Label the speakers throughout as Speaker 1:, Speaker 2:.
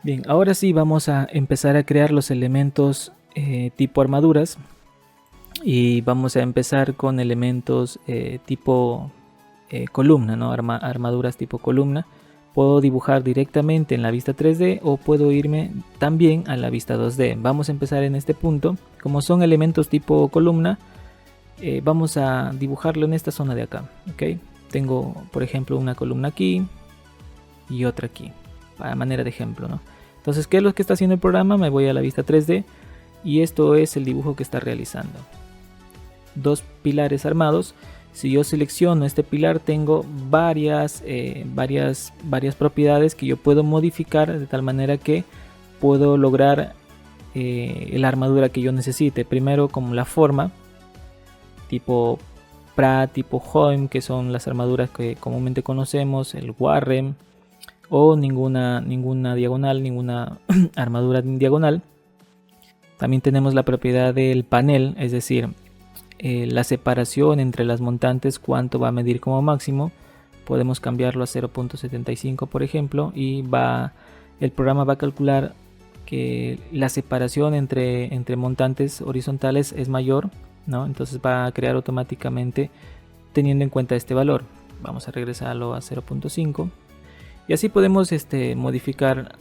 Speaker 1: Bien, ahora sí vamos a empezar a crear los elementos tipo armaduras y vamos a empezar con elementos tipo columna, ¿no? Armaduras tipo columna. Puedo dibujar directamente en la vista 3D o puedo irme también a la vista 2D. Vamos a empezar en este punto. Como son elementos tipo columna, vamos a dibujarlo en esta zona de acá, ¿ok? Tengo, por ejemplo, una columna aquí y otra aquí, para manera de ejemplo, ¿no? Entonces, ¿qué es lo que está haciendo el programa? Me voy a la vista 3D y esto es el dibujo que está realizando. Dos pilares armados. Si yo selecciono este pilar, tengo varias propiedades que yo puedo modificar de tal manera que puedo lograr la armadura que yo necesite. Primero, como la forma, tipo Pra, tipo Hoem, que son las armaduras que comúnmente conocemos, el Warrem, o ninguna diagonal, ninguna armadura en diagonal. También tenemos la propiedad del panel, es decir, la separación entre las montantes, cuánto va a medir como máximo. Podemos cambiarlo a 0.75 por ejemplo, y el programa va a calcular que la separación entre montantes horizontales es mayor, ¿no? Entonces va a crear automáticamente teniendo en cuenta este valor. Vamos a regresarlo a 0.5 y así podemos modificar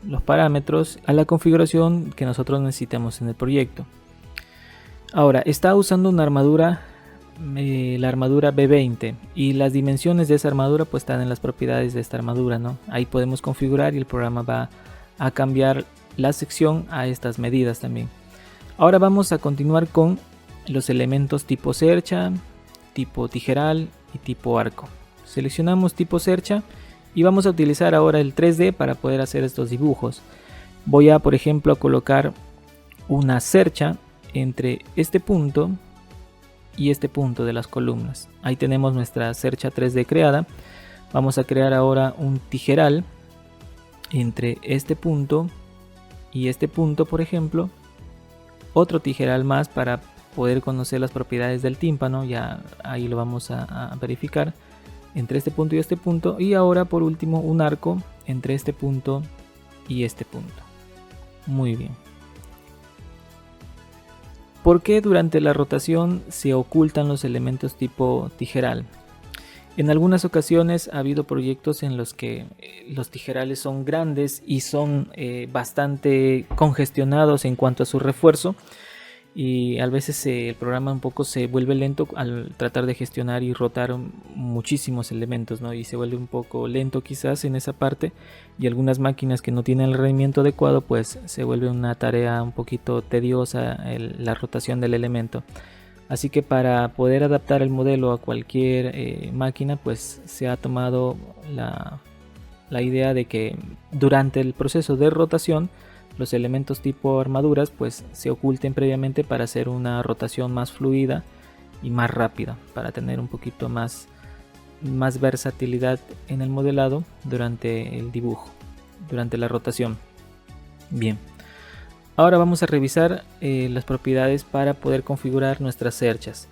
Speaker 1: los parámetros a la configuración que nosotros necesitamos en el proyecto. Ahora, está usando una armadura, la armadura B20, y las dimensiones de esa armadura pues están en las propiedades de esta armadura, ¿no? Ahí podemos configurar y el programa va a cambiar la sección a estas medidas también. Ahora vamos a continuar con los elementos tipo cercha, tipo tijeral y tipo arco. Seleccionamos tipo cercha y vamos a utilizar ahora el 3D para poder hacer estos dibujos. Voy a, por ejemplo, a colocar una cercha entre este punto y este punto de las columnas. Ahí tenemos nuestra cercha 3D creada. Vamos a crear ahora un tijeral entre este punto y este punto, por ejemplo. Otro tijeral más para poder conocer las propiedades del tímpano. Ya ahí lo vamos a verificar entre este punto y este punto. Y ahora por último un arco entre este punto y este punto. Muy bien. ¿Por qué durante la rotación se ocultan los elementos tipo tijeral? En algunas ocasiones ha habido proyectos en los que los tijerales son grandes y son bastante congestionados en cuanto a su refuerzo, y a veces el programa un poco se vuelve lento al tratar de gestionar y rotar muchísimos elementos, ¿no? Y se vuelve un poco lento quizás en esa parte, y algunas máquinas que no tienen el rendimiento adecuado pues se vuelve una tarea un poquito tediosa la rotación del elemento. Así que para poder adaptar el modelo a cualquier máquina pues se ha tomado la idea de que durante el proceso de rotación los elementos tipo armaduras pues se oculten previamente para hacer una rotación más fluida y más rápida, para tener un poquito más versatilidad en el modelado durante el dibujo, durante la rotación. Bien, ahora vamos a revisar las propiedades para poder configurar nuestras cerchas.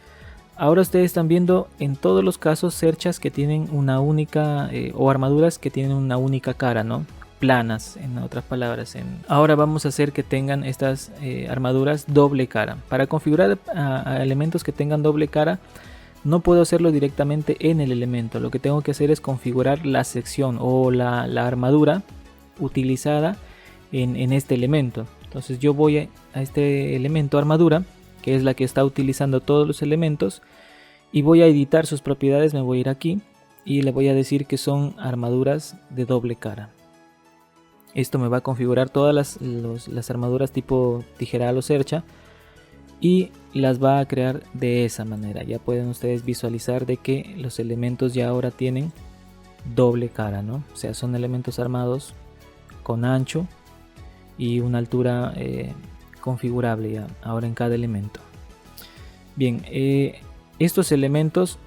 Speaker 1: Ahora ustedes están viendo en todos los casos cerchas que tienen una única o armaduras que tienen una única cara, ¿no? Planas, en otras palabras. Ahora vamos a hacer que tengan estas armaduras doble cara. Para configurar a elementos que tengan doble cara no puedo hacerlo directamente en el elemento. Lo que tengo que hacer es configurar la sección o la armadura utilizada en este elemento. Entonces yo voy a este elemento armadura, que es la que está utilizando todos los elementos, y voy a editar sus propiedades. Me voy a ir aquí y le voy a decir que son armaduras de doble cara. Esto me va a configurar todas las armaduras tipo tijeral o cercha y las va a crear de esa manera. Ya pueden ustedes visualizar de que los elementos ya ahora tienen doble cara, ¿no? O sea, son elementos armados con ancho y una altura configurable ya ahora en cada elemento. Bien, estos elementos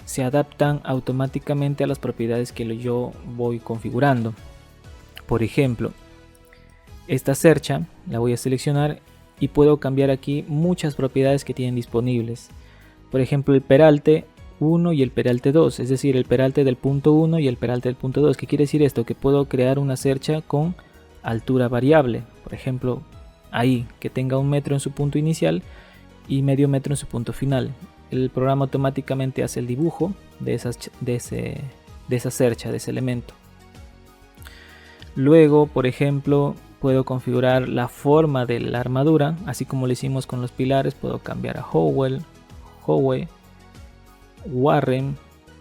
Speaker 1: se adaptan automáticamente a las propiedades que yo voy configurando. Por ejemplo, esta cercha la voy a seleccionar y puedo cambiar aquí muchas propiedades que tienen disponibles. Por ejemplo, el peralte 1 y el peralte 2, es decir, el peralte del punto 1 y el peralte del punto 2. ¿Qué quiere decir esto? Que puedo crear una cercha con altura variable, por ejemplo ahí, que tenga 1 metro en su punto inicial y medio metro en su punto final. El programa automáticamente hace el dibujo de esa cercha, de ese elemento. Luego, por ejemplo, puedo configurar la forma de la armadura, así como lo hicimos con los pilares. Puedo cambiar a Howe, Warren,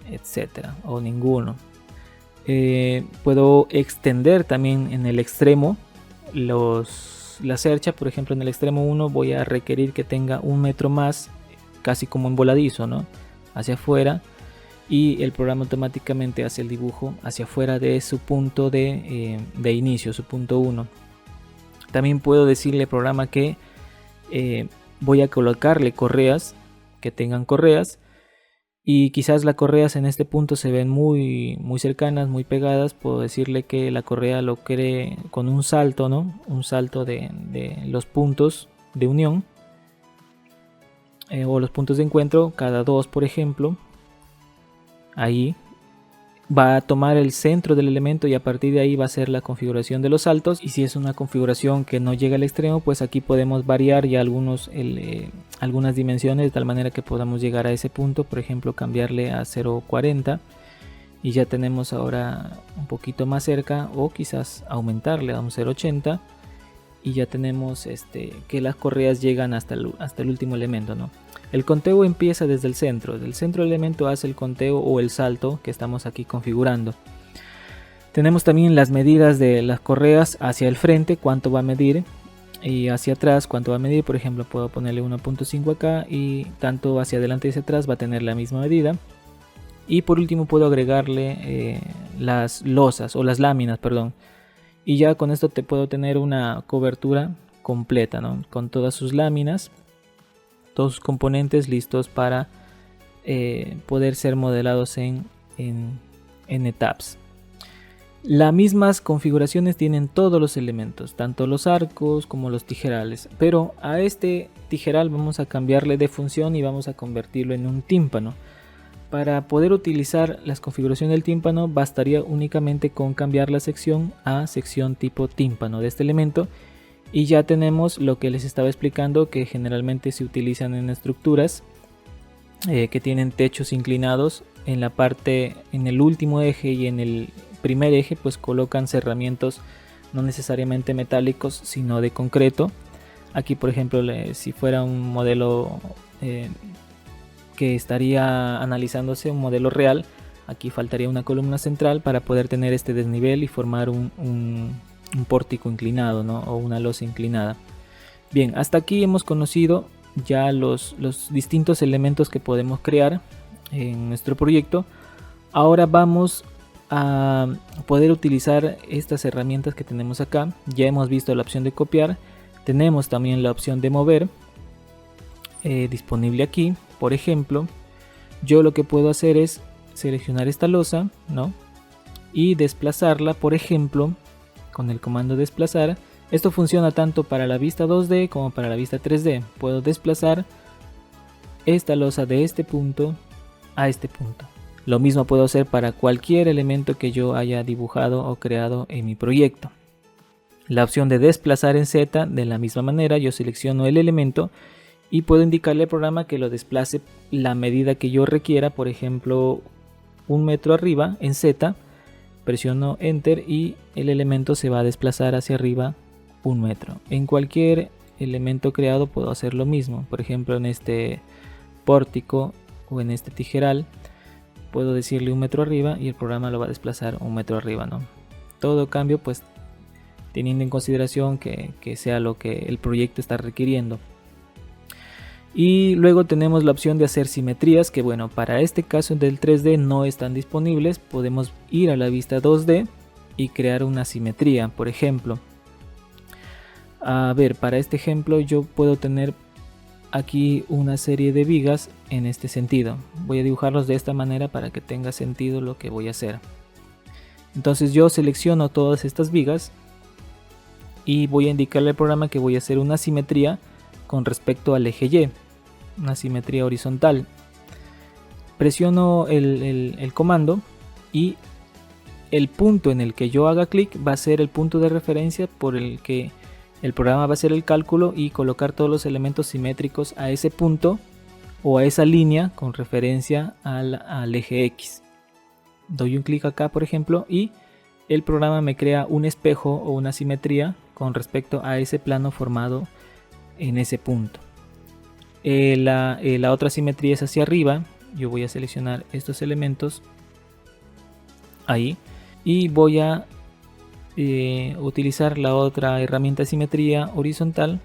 Speaker 1: etcétera, o ninguno. Puedo extender también en el extremo la cercha. Por ejemplo, en el extremo 1 voy a requerir que tenga 1 metro más, casi como en voladizo, ¿no?, hacia afuera, y el programa automáticamente hace el dibujo hacia afuera de su punto de inicio, su punto 1. También puedo decirle al programa que voy a colocarle correas, que tengan correas, y quizás las correas en este punto se ven muy cercanas, muy pegadas. Puedo decirle que la correa lo cree con un salto, ¿no?, un salto de los puntos de unión, o los puntos de encuentro, cada 2, por ejemplo. Ahí va a tomar el centro del elemento y a partir de ahí va a ser la configuración de los saltos. Y si es una configuración que no llega al extremo, pues aquí podemos variar ya algunas dimensiones, de tal manera que podamos llegar a ese punto. Por ejemplo, cambiarle a 0.40 y ya tenemos ahora un poquito más cerca, o quizás aumentarle a un 0.80 y ya tenemos que las correas llegan hasta el último elemento, ¿no? El conteo empieza desde el centro. Del centro del elemento hace el conteo o el salto que estamos aquí configurando. Tenemos también las medidas de las correas hacia el frente, cuánto va a medir, y hacia atrás cuánto va a medir. Por ejemplo, puedo ponerle 1.5 acá, y tanto hacia adelante y hacia atrás va a tener la misma medida. Y por último puedo agregarle las losas o las láminas, perdón. Y ya con esto te puedo tener una cobertura completa, ¿no?, con todas sus láminas, todos sus componentes listos para poder ser modelados en etapas. Las mismas configuraciones tienen todos los elementos, tanto los arcos como los tijerales, pero a este tijeral vamos a cambiarle de función y vamos a convertirlo en un tímpano. Para poder utilizar las configuraciones del tímpano bastaría únicamente con cambiar la sección a sección tipo tímpano de este elemento, y ya tenemos lo que les estaba explicando, que generalmente se utilizan en estructuras que tienen techos inclinados. En la parte, en el último eje y en el primer eje, pues colocan cerramientos no necesariamente metálicos, sino de concreto. Aquí, por ejemplo, si fuera un modelo que estaría analizándose, un modelo real, aquí faltaría una columna central para poder tener este desnivel y formar un pórtico inclinado, ¿no?, o una losa inclinada. Bien, hasta aquí hemos conocido ya los distintos elementos que podemos crear en nuestro proyecto. Ahora vamos a poder utilizar estas herramientas que tenemos acá. Ya hemos visto la opción de copiar, tenemos también la opción de mover disponible aquí. Por ejemplo, yo lo que puedo hacer es seleccionar esta losa, ¿no?, y desplazarla, por ejemplo, con el comando desplazar. Esto funciona tanto para la vista 2D como para la vista 3D. Puedo desplazar esta losa de este punto a este punto. Lo mismo puedo hacer para cualquier elemento que yo haya dibujado o creado en mi proyecto. La opción de desplazar en Z, de la misma manera, yo selecciono el elemento y puedo indicarle al programa que lo desplace la medida que yo requiera. Por ejemplo, 1 metro arriba en Z. Presiono Enter y el elemento se va a desplazar hacia arriba 1 metro. En cualquier elemento creado puedo hacer lo mismo. Por ejemplo, en este pórtico o en este tijeral puedo decirle 1 metro arriba y el programa lo va a desplazar 1 metro arriba, ¿no? Todo cambio pues teniendo en consideración que sea lo que el proyecto está requiriendo. Y luego tenemos la opción de hacer simetrías, que bueno, para este caso del 3D no están disponibles. Podemos ir a la vista 2D y crear una simetría. Por ejemplo, a ver, para este ejemplo yo puedo tener aquí una serie de vigas en este sentido. Voy a dibujarlos de esta manera para que tenga sentido lo que voy a hacer. Entonces yo selecciono todas estas vigas y voy a indicarle al programa que voy a hacer una simetría con respecto al eje Y, una simetría horizontal. Presiono el comando y el punto en el que yo haga clic va a ser el punto de referencia por el que el programa va a hacer el cálculo y colocar todos los elementos simétricos a ese punto o a esa línea con referencia al eje X. Doy un clic acá, por ejemplo, y el programa me crea un espejo o una simetría con respecto a ese plano formado en ese punto. La otra simetría es hacia arriba. Yo voy a seleccionar estos elementos ahí y voy a utilizar la otra herramienta de simetría horizontal,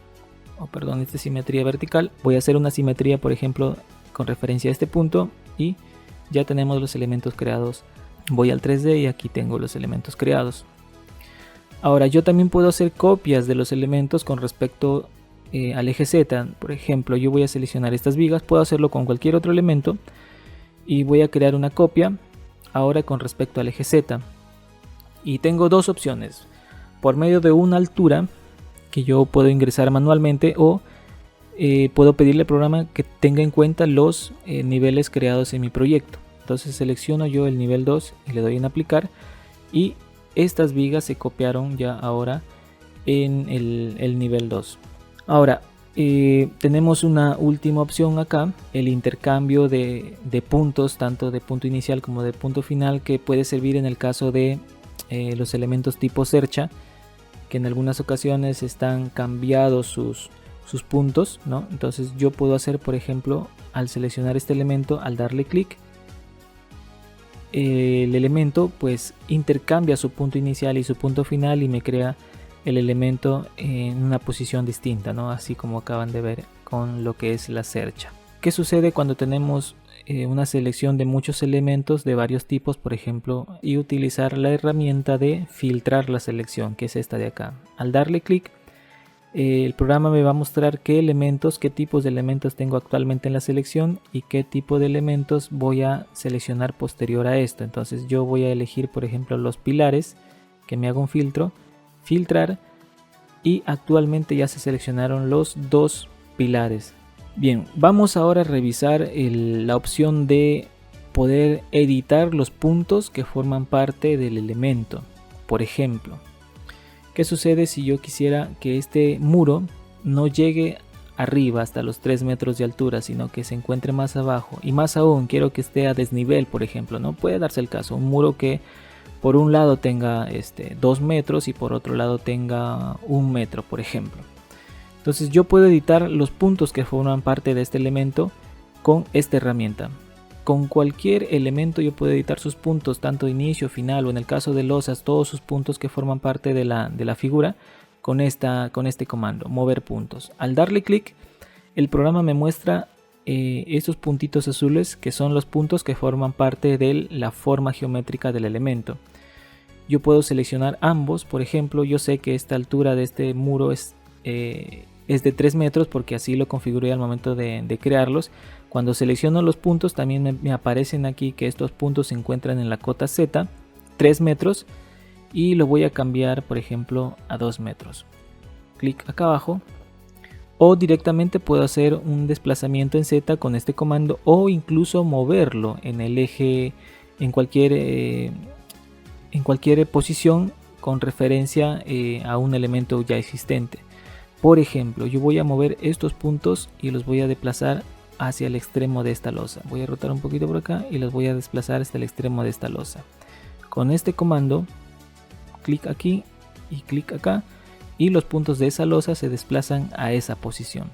Speaker 1: esta simetría vertical. Voy a hacer una simetría, por ejemplo, con referencia a este punto y ya tenemos los elementos creados. Voy al 3D y aquí tengo los elementos creados. Ahora yo también puedo hacer copias de los elementos con respecto al eje Z. Por ejemplo, yo voy a seleccionar estas vigas, puedo hacerlo con cualquier otro elemento y voy a crear una copia ahora con respecto al eje Z. Y tengo dos opciones: por medio de una altura que yo puedo ingresar manualmente, o puedo pedirle al programa que tenga en cuenta los niveles creados en mi proyecto. Entonces selecciono yo el nivel 2 y le doy en aplicar, y estas vigas se copiaron ya ahora en el nivel 2. Ahora tenemos una última opción acá, el intercambio de puntos, tanto de punto inicial como de punto final, que puede servir en el caso de los elementos tipo cercha, que en algunas ocasiones están cambiados sus puntos, ¿no? Entonces yo puedo hacer, por ejemplo, al seleccionar este elemento, al darle clic, el elemento pues intercambia su punto inicial y su punto final y me crea el elemento en una posición distinta, ¿no? Así como acaban de ver con lo que es la cercha. ¿Qué sucede cuando tenemos una selección de muchos elementos de varios tipos, por ejemplo, y utilizar la herramienta de filtrar la selección, que es esta de acá? Al darle clic, el programa me va a mostrar qué tipos de elementos tengo actualmente en la selección y qué tipo de elementos voy a seleccionar posterior a esto. Entonces yo voy a elegir, por ejemplo, los pilares, que me haga un filtrar, y actualmente ya se seleccionaron los dos pilares. Bien, vamos ahora a revisar la opción de poder editar los puntos que forman parte del elemento. Por ejemplo, ¿qué sucede si yo quisiera que este muro no llegue arriba hasta los 3 metros de altura, sino que se encuentre más abajo? Y más aún, quiero que esté a desnivel, por ejemplo, ¿no? Puede darse el caso, un muro que por un lado tenga 2 metros y por otro lado tenga 1 metro, por ejemplo. Entonces yo puedo editar los puntos que forman parte de este elemento con esta herramienta. Con cualquier elemento yo puedo editar sus puntos, tanto inicio, final, o en el caso de losas, todos sus puntos que forman parte de la figura, con este comando, mover puntos. Al darle clic, el programa me muestra estos puntitos azules, que son los puntos que forman parte de la forma geométrica del elemento. Yo puedo seleccionar ambos. Por ejemplo, yo sé que esta altura de este muro es de 3 metros porque así lo configuré al momento de crearlos. Cuando selecciono los puntos también me aparecen aquí que estos puntos se encuentran en la cota Z, 3 metros, y lo voy a cambiar, por ejemplo, a 2 metros. Clic acá abajo, o directamente puedo hacer un desplazamiento en Z con este comando, o incluso moverlo en el eje, en cualquier posición con referencia a un elemento ya existente. Por ejemplo, yo voy a mover estos puntos y los voy a desplazar hacia el extremo de esta losa. Voy a rotar un poquito por acá y los voy a desplazar hasta el extremo de esta losa. Con este comando, clic aquí y clic acá, y los puntos de esa losa se desplazan a esa posición.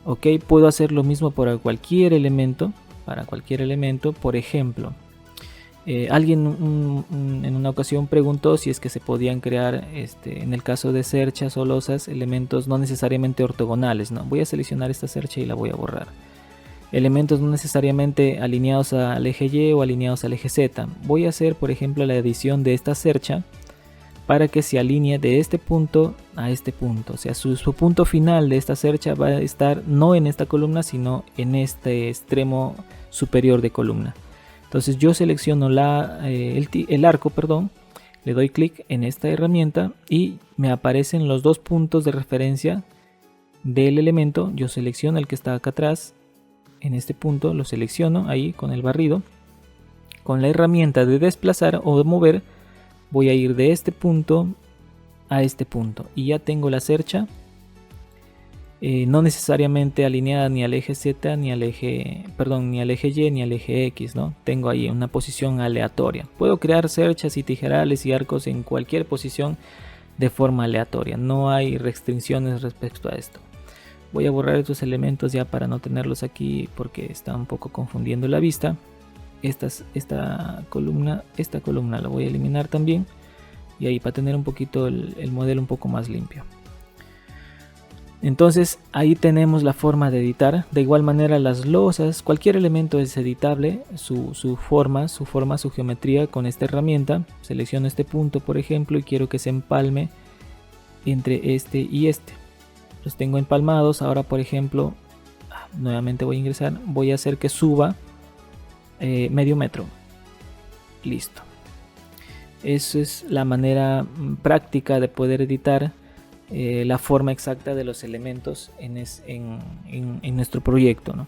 Speaker 1: Ok, puedo hacer lo mismo para cualquier elemento. Por ejemplo, alguien en una ocasión preguntó si es que se podían crear, en el caso de cerchas o losas, elementos no necesariamente ortogonales, ¿no? Voy a seleccionar esta cercha y la voy a borrar. Elementos no necesariamente alineados al eje Y o alineados al eje Z. Voy a hacer, por ejemplo, la edición de esta cercha para que se alinee de este punto a este punto. O sea, su punto final de esta cercha va a estar no en esta columna, sino en este extremo superior de columna. Entonces yo selecciono el arco, le doy clic en esta herramienta y me aparecen los dos puntos de referencia del elemento. Yo selecciono el que está acá atrás, en este punto lo selecciono ahí con el barrido, con la herramienta de desplazar o de mover voy a ir de este punto a este punto y ya tengo la cercha no necesariamente alineada ni al eje Z ni al eje, perdón, ni al eje Y ni al eje X, ¿no? Tengo ahí una posición aleatoria. Puedo crear cerchas y tijerales y arcos en cualquier posición de forma aleatoria. No hay restricciones respecto a esto. Voy a borrar estos elementos ya para no tenerlos aquí porque está un poco confundiendo la vista. Esta columna la voy a eliminar también. Y ahí para tener un poquito el modelo un poco más limpio. Entonces ahí tenemos la forma de editar. De igual manera las losas, cualquier elemento es editable, su forma, su geometría con esta herramienta. Selecciono este punto por ejemplo y quiero que se empalme entre este y este. Los tengo empalmados. Ahora por ejemplo, nuevamente voy a ingresar, voy a hacer que suba medio metro. Listo. Esa es la manera práctica de poder editar la forma exacta de los elementos en nuestro proyecto, ¿no?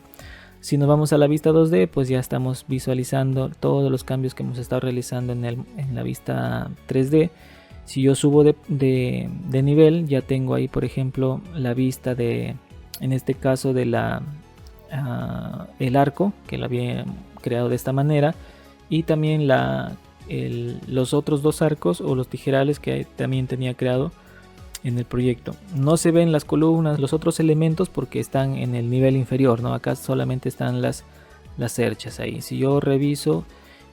Speaker 1: Si nos vamos a la vista 2D, pues ya estamos visualizando todos los cambios que hemos estado realizando en la vista 3D. Si yo subo de nivel, ya tengo ahí por ejemplo la vista en este caso de el arco, que lo había creado de esta manera, y también los otros dos arcos o los tijerales que también tenía creado en el proyecto. No se ven las columnas, los otros elementos porque están en el nivel inferior, ¿no? Acá solamente están las cerchas ahí. Si yo reviso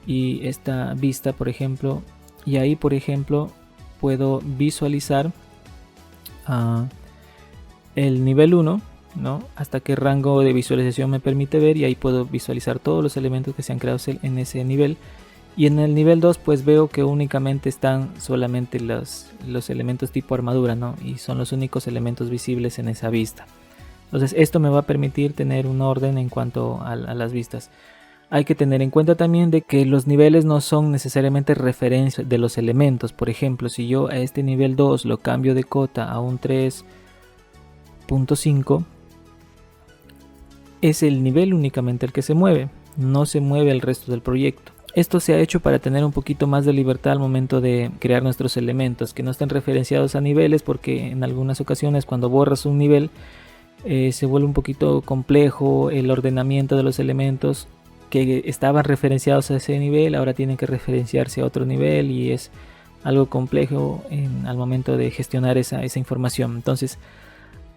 Speaker 1: y esta vista por ejemplo, y ahí por ejemplo puedo visualizar el nivel 1, ¿no? Hasta qué rango de visualización me permite ver, y ahí puedo visualizar todos los elementos que se han creado en ese nivel. Y en el nivel 2 pues veo que únicamente están solamente los elementos tipo armadura, ¿no? Y son los únicos elementos visibles en esa vista. Entonces esto me va a permitir tener un orden en cuanto a las vistas. Hay que tener en cuenta también de que los niveles no son necesariamente referencia de los elementos. Por ejemplo, si yo a este nivel 2 lo cambio de cota a un 3.5, es el nivel únicamente el que se mueve, no se mueve el resto del proyecto. Esto se ha hecho para tener un poquito más de libertad al momento de crear nuestros elementos, que no estén referenciados a niveles, porque en algunas ocasiones cuando borras un nivel se vuelve un poquito complejo el ordenamiento de los elementos que estaban referenciados a ese nivel, ahora tienen que referenciarse a otro nivel y es algo complejo al momento de gestionar esa información. Entonces,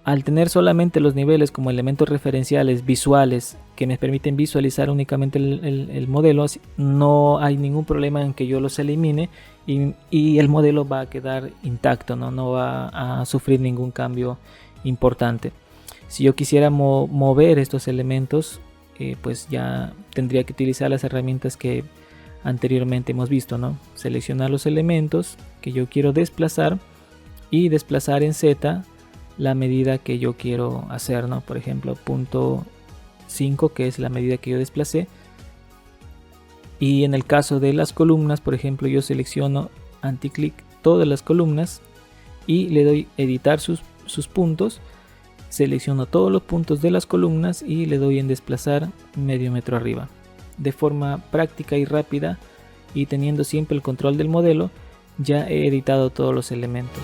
Speaker 1: al tener solamente los niveles como elementos referenciales visuales que me permiten visualizar únicamente el modelo, no hay ningún problema en que yo los elimine y el modelo va a quedar intacto, no va a sufrir ningún cambio importante. Si yo quisiera mover estos elementos, pues ya tendría que utilizar las herramientas que anteriormente hemos visto, ¿no? Seleccionar los elementos que yo quiero desplazar y desplazar en Z la medida que yo quiero hacer, ¿no? Por ejemplo, punto 5, que es la medida que yo desplacé. Y en el caso de las columnas, por ejemplo, yo selecciono anticlic todas las columnas y le doy editar sus puntos. Selecciono todos los puntos de las columnas y le doy en desplazar medio metro arriba. De forma práctica y rápida y teniendo siempre el control del modelo, ya he editado todos los elementos.